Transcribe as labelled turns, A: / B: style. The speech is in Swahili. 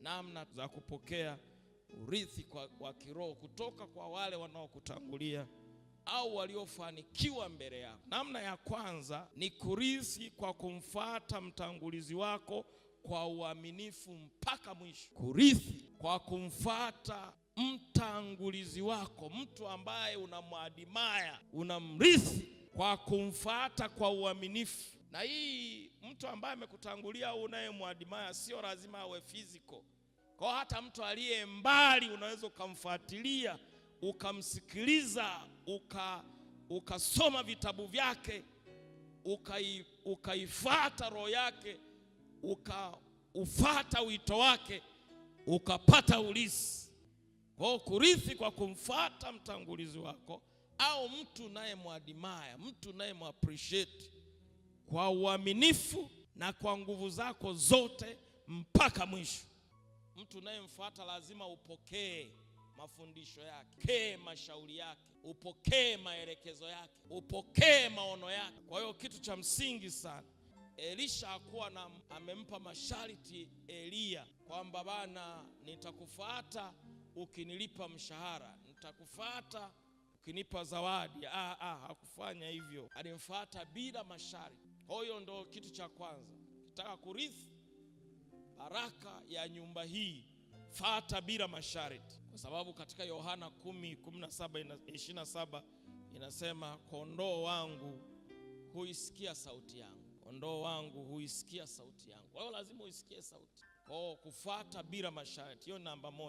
A: namna za kupokea urithi wa kiroho kutoka kwa wale wanaokutangulia au waliofanikiwa mbele yako. Namna ya kwanza ni kurithi kwa kumfuata mtangulizi wako kwa uaminifu mpaka mwisho. Kurithi kwa kumfuata mtangulizi wako, mtu ambaye unamwadimaya, unamrithi kwa kumfuata kwa uaminifu. Na hii mtu ambaye amekutangulia au unayemwadimaya sio lazima awe physical. Kwa hata mtu aliye mbali unaweza ukamfuatilia, ukamsikiliza, ukasoma vitabu vyake, ukaifuata roho yake, ukaufuata wito wake, ukapata urithi. Kwa kurithi kwa kumfuata mtangulizi wako au mtu unayemwadimaya, mtu unayemappreciate kwa uaminifu na kwa nguvu zako zote mpaka mwisho. Mtu unayemfuata lazima upokee mafundisho yake, upokee mashauri yake, upokee maelekezo yake, upokee maono yake. Kwa hiyo kitu cha msingi sana, Elisha hakuwa amempa masharti Elia kwamba bana, nitakufuata ukinilipa mshahara, nitakufuata ukinipa zawadi. Hakufanya hivyo. Alimfuata bila masharti. Kwa hiyo ndo kitu cha kwanza. Ukitaka kurithi baraka ya nyumba hii, fuata bila masharti. Kwa sababu katika Yohana 10:17 inasema, kondoo wangu huisikia sauti yangu. Kondoo wangu huisikia sauti yangu. Kwa hiyo lazima uisikie sauti. Kwa hiyo kufuata bila masharti, hiyo namba 1.